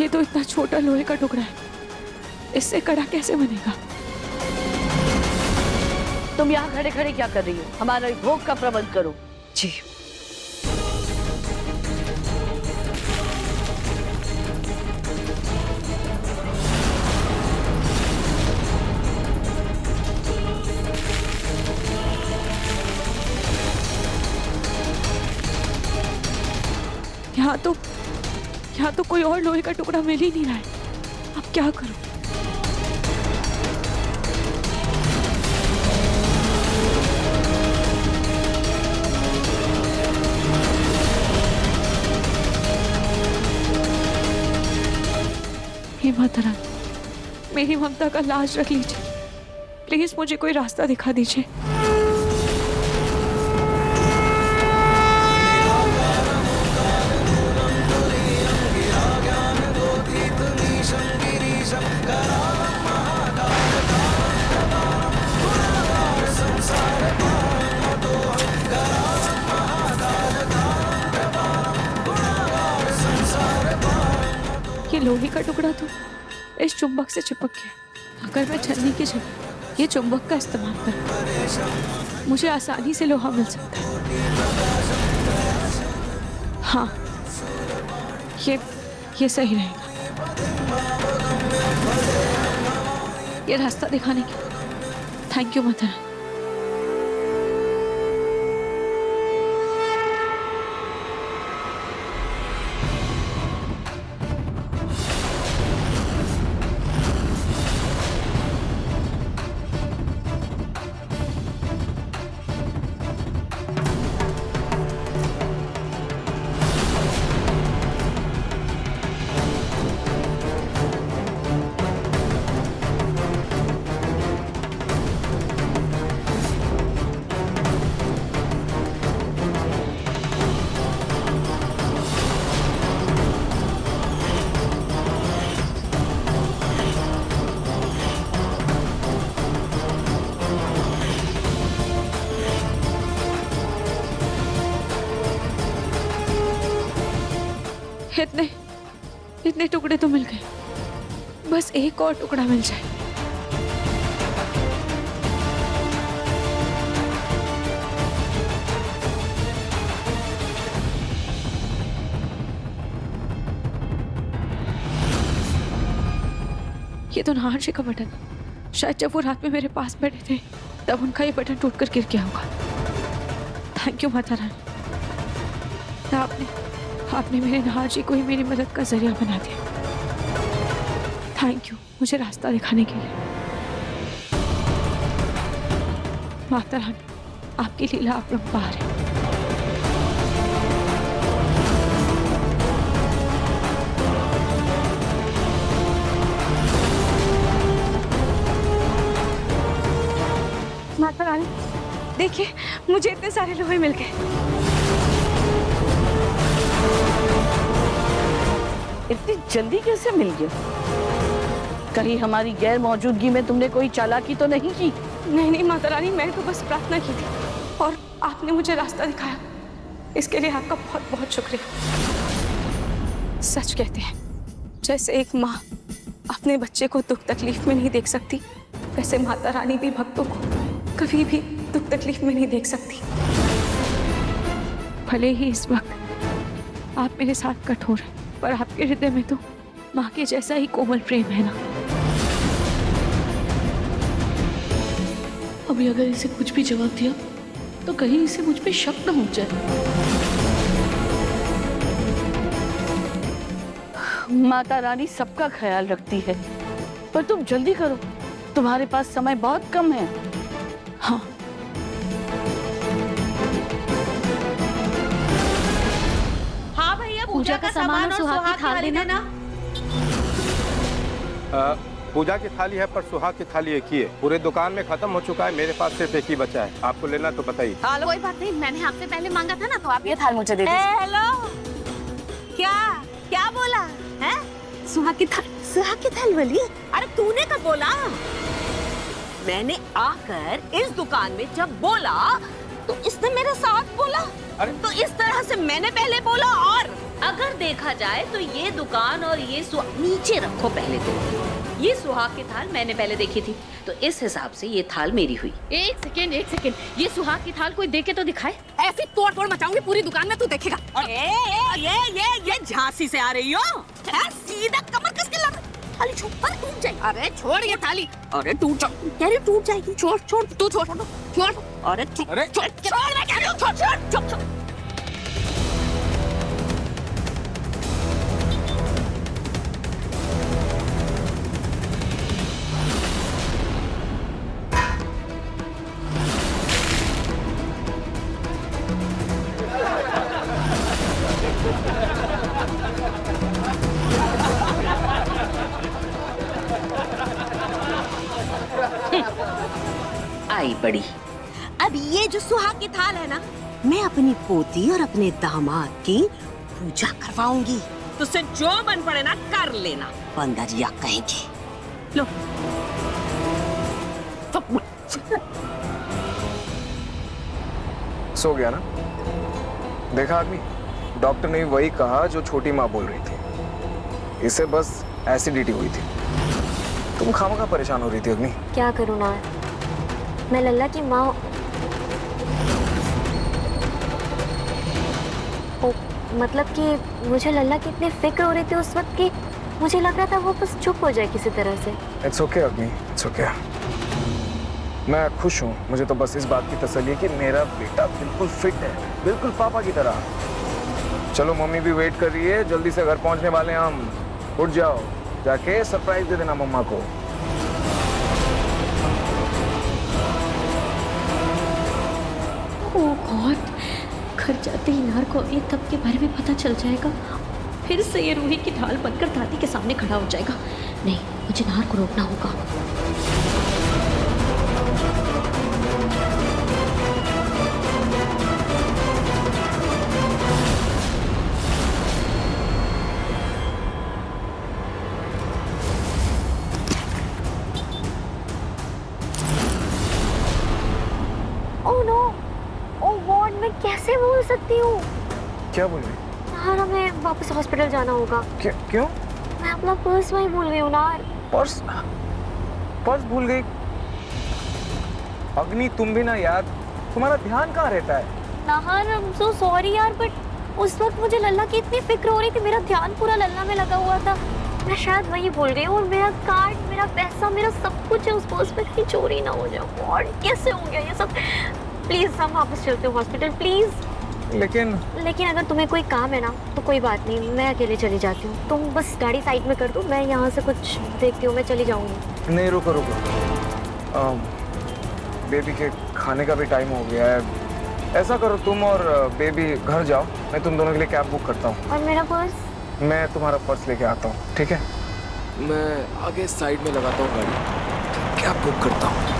ये तो इतना छोटा लोहे का टुकड़ा है, इससे कड़ा कैसे बनेगा? तुम यहाँ खड़े खड़े क्या कर रही हो? हमारा भोग का प्रबंध करो। जी। यहाँ तो कोई और लोहे का टुकड़ा मिल ही नहीं रहा है। अब क्या करूं? हे माता रानी, मेरी ममता का लाज रख लीजिए। प्लीज मुझे कोई रास्ता दिखा दीजिए। ये लोहे का टुकड़ा तो इस चुंबक से चिपक गया। अगर मैं छन्नी की जगह ये चुंबक का इस्तेमाल करूं, मुझे आसानी से लोहा मिल सकता है। हाँ, ये सही रहेगा। ये रास्ता दिखाने के लिए थैंक यू माता रानी। इतने टुकड़े तो मिल गए, बस एक और टुकड़ा मिल जाए। ये तो नाहर्षि का बटन है। शायद जब वो रात में मेरे पास बैठे थे तब उनका ये बटन टूटकर गिर गया होगा। थैंक यू माता रानी, आपने मेरे नाहर्षि को ही मेरी मदद का जरिया बना दिया। थैंक यू मुझे रास्ता दिखाने के लिए। माता रानी, आपकी लीला अपरंपार है। माता रानी, देखिए मुझे इतने सारे लोहे मिल गए। इतनी जल्दी कैसे मिल गया? कहीं हमारी गैर मौजूदगी में तुमने कोई चालाकी तो नहीं की? नहीं माता रानी, मैं तो बस प्रार्थना की थी और आपने मुझे रास्ता दिखाया। इसके लिए आपका बहुत बहुत शुक्रिया। सच कहते हैं, जैसे एक माँ अपने बच्चे को दुख तकलीफ में नहीं देख सकती, वैसे माता रानी भी भक्तों को कभी भी दुख तकलीफ में नहीं देख सकती। भले ही इस वक्त आप मेरे साथ कठोर हैं, पर आपके हृदय में तो माँ के जैसा ही कोमल प्रेम है ना। अभी अगर इसे कुछ भी जवाब दिया तो कहीं इसे मुझ पे शक न हो जाए। माता रानी सबका ख्याल रखती है, पर तुम जल्दी करो, तुम्हारे पास समय बहुत कम है। हाँ, पूजा का सामान और सुहाग की थाली देना। पूजा की थाली है पर सुहाग की थाली एक ही है। पूरे दुकान में खत्म हो चुका है, मेरे पास सिर्फ एक ही बचा है। आपको लेना तो बताइए। कोई बात नहीं, मैंने आपसे पहले मांगा था ना, तो आप ये थाल मुझे दे दीजिए। हेलो, क्या बोला है? सुहाग की थाल वाली? अरे तूने कब बोला? मैंने आकर इस दुकान में जब बोला तो इसने मेरे साथ बोला। अरे तो इस तरह से मैंने पहले बोला। और अगर देखा जाए तो ये दुकान और ये नीचे रखो पहले तो। ये सुहाग की थाल मैंने पहले देखी थी, तो इस हिसाब से ये थाल मेरी हुई। एक सेकेंड, ये सुहाग की थाल कोई देखे तो दिखाए। ऐसी तोड़ फोड़ मचाऊंगी पूरी दुकान में, तू देखेगा। ये झांसी से आ रही हो? सीधा कमर कस के लग। थाली छोड़, अरे टूट जाएगी। अरे छोड़ ये थाली। अरे टूट जा, कह रही टूट जाएगी। छोड़ छोड़, तू छोड़ छोड़। अरे छोड़, मैं कह रही हूँ छोड़। आई बड़ी। अब ये जो सुहाग की थाल है ना, मैं अपनी पोती और अपने दामाद की पूजा करवाऊंगी। तुझसे जो बन पड़े ना कर लेना, बंदरिया कहेंगे। लो सो गया ना? देखा आदमी, डॉक्टर ने वही कहा जो छोटी माँ बोल रही थी। इसे बस एसिडिटी हुई थी। तुम खामखा परेशान हो रही थी अग्नि। क्या करूँ ना, मैं लल्ला की माँ। ओ, मतलब कि मुझे लल्ला की इतनी फिक्र हो रही थी उस वक्त की मुझे लग रहा था वो बस चुप हो जाए किसी तरह से। इट्स ओके अग्नि, इट्स ओके। मैं खुश हूँ। मुझे तो बस इस बात की तसल्ली है कि मेरा बेटा बिल्कुल फिट है, बिल्कुल पापा की तरह। चलो मम्मी भी वेट कर रही है, जल्दी से घर पहुँचने वाले हैं हम। उठ जाओ, जाके सरप्राइज दे देना मम्मा को। ओह गॉड, घर जाते ही नार को ये तब के बारे में पता चल जाएगा। फिर से ये रूही की ढाल बनकर दादी के सामने खड़ा हो जाएगा। नहीं, मुझे नार को रोकना होगा। ओह नो, ओह गॉड, मैं कैसे भूल सकती हूँ। क्या बोल रही? नार, हमें वापस हॉस्पिटल जाना होगा। क्यों? मैं अपना पर्स वहीं भूल गई हूँ नार। पर्स भूल गई? अग्नि तुम भी ना यार, तुम्हारा ध्यान कहाँ रहता है? Nahar, I am so sorry यार, बट उस वक्त मुझे लल्ला की इतनी फिक्र हो रही थी, मेरा ध्यान पूरा लल्ला में लगा हुआ था। मैं शायद वही भूल गई हूँ। और मेरा कार्ड, मेरा पैसा, मेरा सब कुछ है उस पर्स में, कहीं चोरी ना हो जाए। और कैसे हो गया ये सब? प्लीज हम वापस चलते हो हॉस्पिटल, प्लीज। लेकिन अगर तुम्हें कोई काम है ना तो कोई बात नहीं, मैं अकेले चली जाती हूँ। तुम बस गाड़ी साइड में कर दो, मैं यहाँ से कुछ देखती हूँ, मैं चली जाऊँगी। नहीं, रुको। बेबी के खाने का भी टाइम हो गया है। ऐसा करो, तुम और बेबी घर जाओ, मैं तुम दोनों के लिए कैब बुक करता हूँ। और मेरा पर्स? मैं तुम्हारा पर्स लेके आता हूँ, ठीक है? मैं आगे साइड में लगाता हूँ गाड़ी, कैब बुक करता हूँ।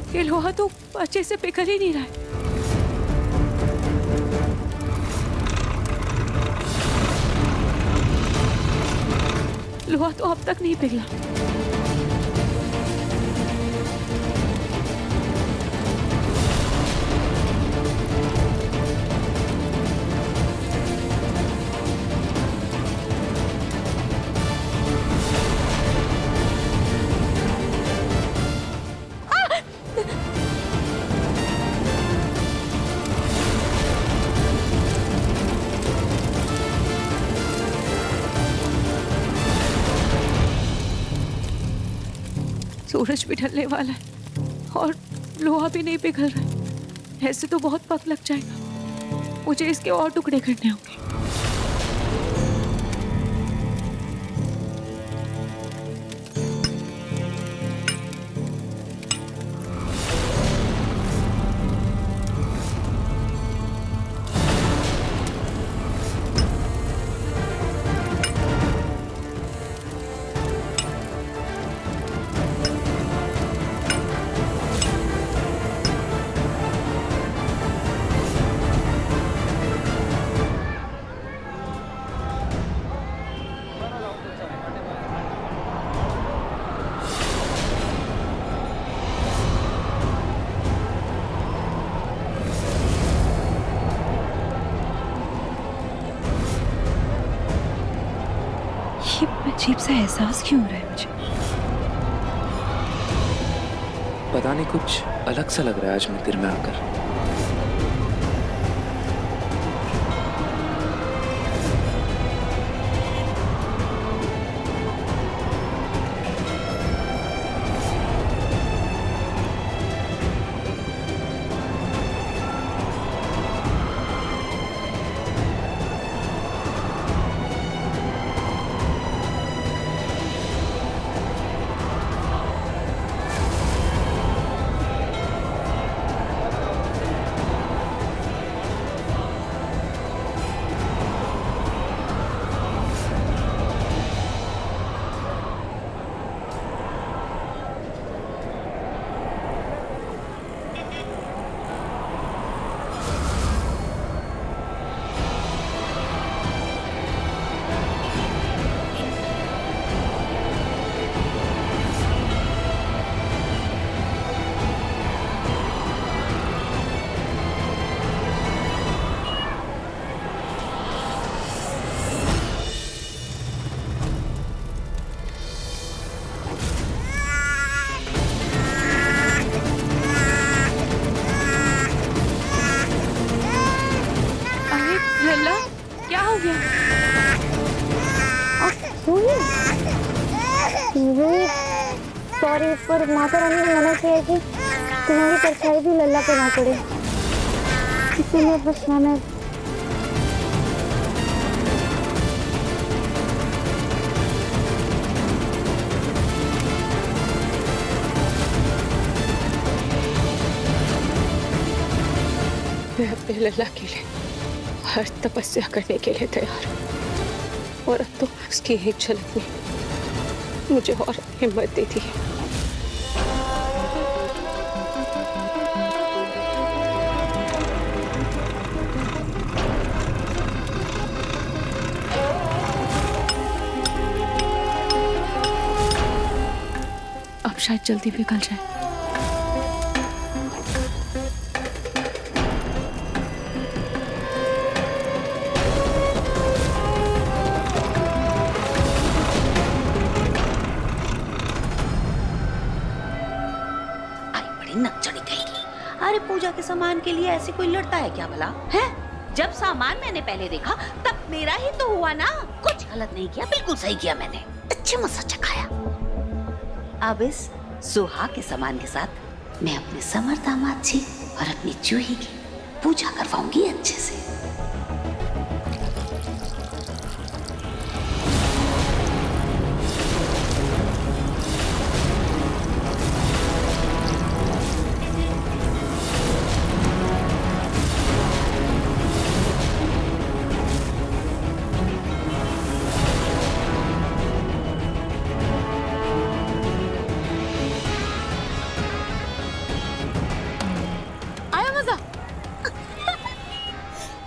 ये लोहा तो अच्छे से पिघल ही नहीं रहा है। लोहा तो अब तक नहीं पिघला। सूरज भी ढलने वाला है और लोहा भी नहीं पिघल रहा है। ऐसे तो बहुत वक्त लग जाएगा। मुझे इसके और टुकड़े करने होंगे। अजीब सा एहसास क्यों हो रहा है मुझे? पता नहीं कुछ अलग सा लग रहा है आज मंदिर में आकर। लल्ला, क्या हो गया? सॉरी, पर माता रानी ने मना किया कि तुम्हारी परछाई भी लल्ला पे ना पड़े, इसीलिए बस मैंने मैं अपने लल्ला के लिए हर तपस्या करने के लिए तैयार हूँ, और अब तो उसकी एक झलक ने मुझे और हिम्मत दी थी। अब शायद जल्दी भी निकल जाए। नक चढ़ी गई। अरे पूजा के सामान के लिए ऐसे कोई लड़ता है क्या भला? है? जब सामान मैंने पहले देखा तब मेरा ही तो हुआ ना। कुछ गलत नहीं किया, बिल्कुल सही किया मैंने। अच्छे मसा चखाया। अब इस सुहा के सामान के साथ मैं अपने समर दामाद जी और अपनी जूही की पूजा करवाऊंगी अच्छे से।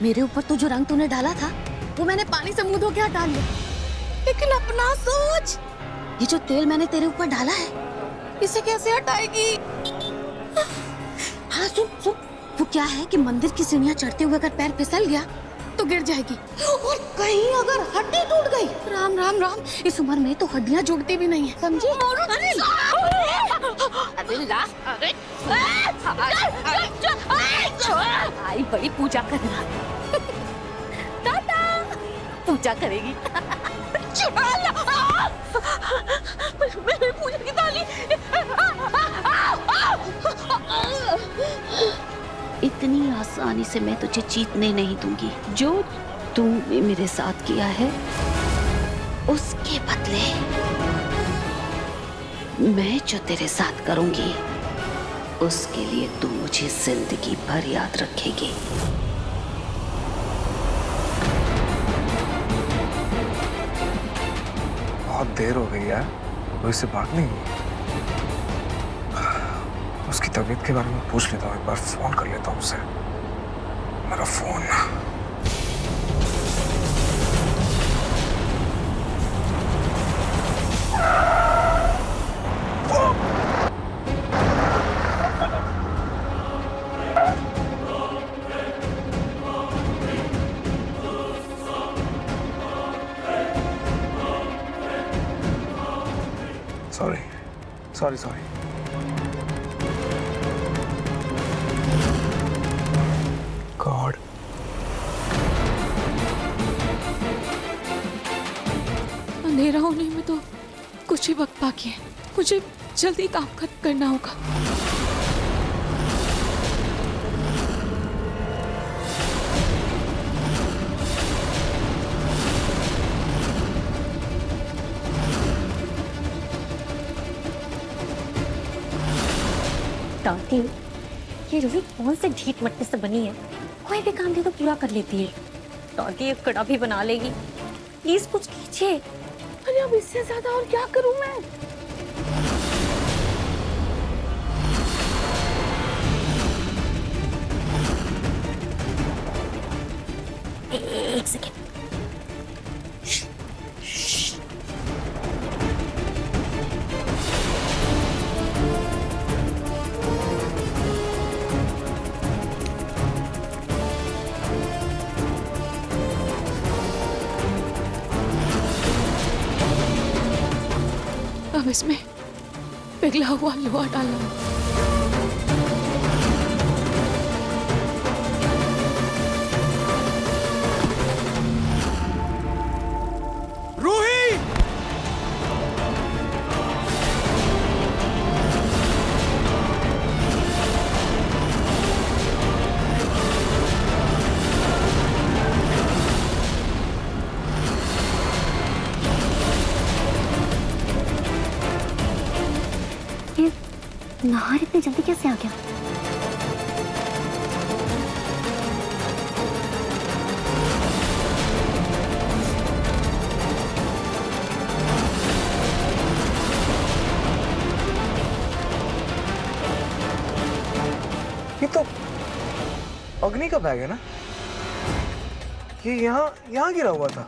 मेरे ऊपर तो जो रंग तूने डाला था वो मैंने पानी से मुंह धो के हटा लिया, लेकिन अपना सोच, ये जो तेल मैंने तेरे ऊपर डाला है इसे कैसे हटाएगी? हाँ सुन सुन, वो क्या है कि मंदिर की सीढ़ियाँ चढ़ते हुए अगर पैर फिसल गया तो गिर जाएगी, और कहीं अगर हड्डी टूट गई, राम राम राम, इस उम्र में तो हड्डियाँ जुड़ती भी नहीं है, समझी? भाई बड़ी पूजा करना। पूजा करेगी। मेरी पूजा की थाली। इतनी आसानी से मैं तुझे जीतने नहीं दूंगी। जो तूने मेरे साथ किया है उसके बदले मैं जो तेरे साथ करूंगी उसके लिए तू मुझे जिंदगी भर याद रखेगी। बहुत देर हो गई यार, वो इससे बात नहीं हुई। उसकी तबीयत के बारे में पूछ लेता हूँ, एक बार फोन कर लेता हूँ उसे। मेरा फोन। Sorry sorry. गॉड, अंधेरा होने में तो कुछ ही वक्त बाकी है, मुझे जल्दी काम खत्म करना होगा। दादी, ये रूही कौन से ढीठ मट्टे से बनी है, कोई भी काम दे तो पूरा कर लेती है। दादी ये कड़ा भी बना लेगी, प्लीज कुछ कीजिए। अरे अब इससे ज्यादा और क्या करूं मैं? एक सेकेंड। अब इसमें पिघला हुआ लोहा डालना है। नहार इतनी जल्दी कैसे आ गया? ये तो अग्नि का बैग है ना? ये यहाँ गिरा हुआ था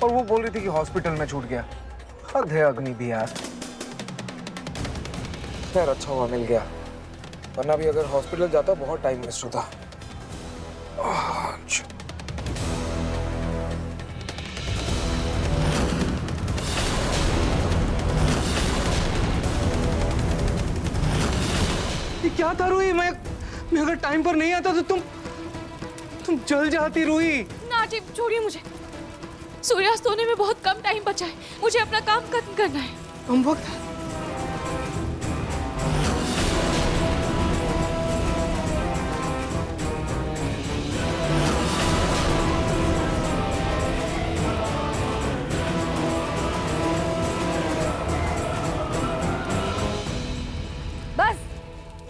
और वो बोल रही थी कि हॉस्पिटल में छूट गया। हद है अग्नि भी यार। खैर अच्छा हुआ मिल गया, वरना भी अगर हॉस्पिटल जाता बहुत टाइम वेस्ट होता। ये क्या था रूही? मैं अगर टाइम पर नहीं आता तो तुम जल जाती रूही। ना जी, छोड़िए मुझे। सूर्यास्त होने में बहुत कम टाइम बचा है, मुझे अपना काम खत्म करना है। कम वक्त है?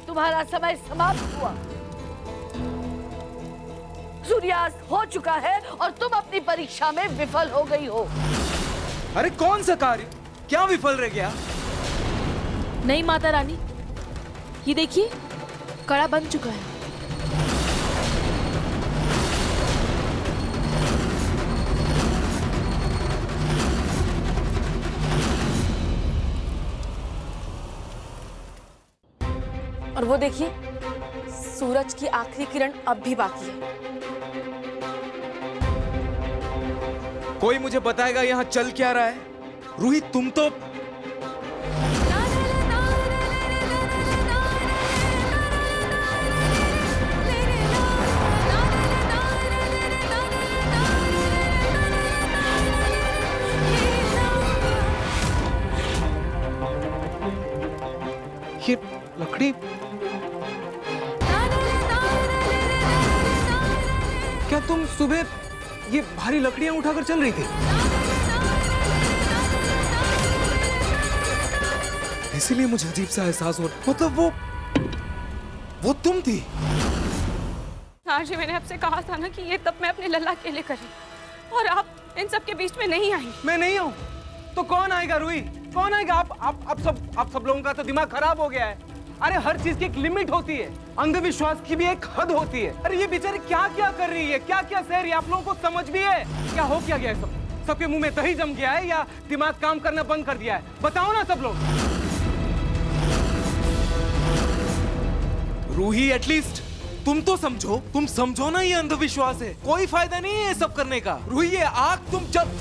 तुम्हारा समय समाप्त हुआ। सूर्यास्त हो चुका है और तुम अपनी परीक्षा में विफल हो गई हो। अरे कौन सा कार्य क्या विफल रह गया? नहीं माता रानी, ये देखिए कड़ा बन चुका है। और वो देखिए, सूरज की आखिरी किरण अब भी बाकी है। कोई मुझे बताएगा यहाँ चल क्या रहा है? रूही तुम तो ये लकड़ी क्या तुम सुबह ये भारी लकड़ियां उठाकर चल रही थी? इसीलिए मुझे अजीब सा एहसास हो रहा। मतलब वो तुम थी? हाँ जी, मैंने आपसे कहा था ना कि ये तब मैं अपने लल्ला के लिए करी, और आप इन सब के बीच में नहीं आई। मैं नहीं आऊं तो कौन आएगा रूही? कौन आएगा? आप सब लोगों का तो दिमाग खराब हो गया है। अरे हर चीज की एक लिमिट होती है, अंधविश्वास की भी एक हद होती है। अरे ये बेचारी क्या क्या कर रही है, क्या क्या सह रही है, आप लोगों को समझ भी है? क्या हो क्या गया है? सबके मुंह में दही जम गया है या दिमाग काम करना बंद कर दिया है? बताओ ना सब लोग। रूही एटलीस्ट तुम तो समझो, तुम समझो ना ये अंधविश्वास है, कोई फायदा नहीं है ये सब करने का। रूही ये आग तुम जब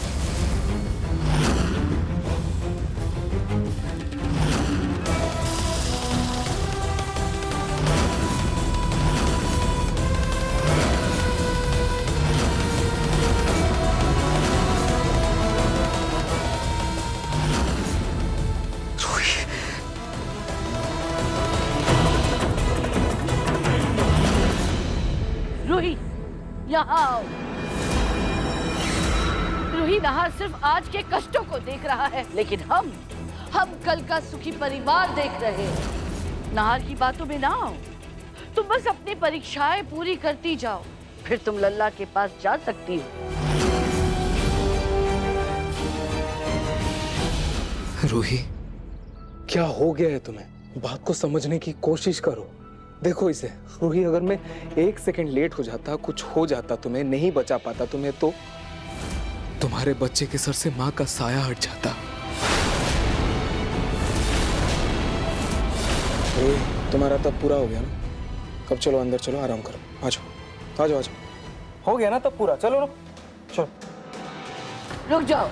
रूही, यहाँ आओ। रूही, नहार सिर्फ आज के कष्टों को देख रहा है, लेकिन हम कल का सुखी परिवार देख रहे हैं। नहार की बातों में ना आओ, तुम बस अपनी परीक्षाएं पूरी करती जाओ, फिर तुम लल्ला के पास जा सकती हो। रूही, क्या हो गया है तुम्हें? बात को समझने की कोशिश करो। देखो इसे, रूही, अगर मैं 1 सेकंड लेट हो जाता, कुछ हो जाता, तुम्हें नहीं बचा पाता तुम्हें, तो तुम्हारे बच्चे के सर से माँ का साया हट जाता। रूही, तुम्हारा तब पूरा हो गया ना? अब चलो अंदर चलो, आराम करो। आ जाओ, आ जाओ, आ जाओ। हो गया ना तब पूरा, चलो ना, चलो। रुक जाओ।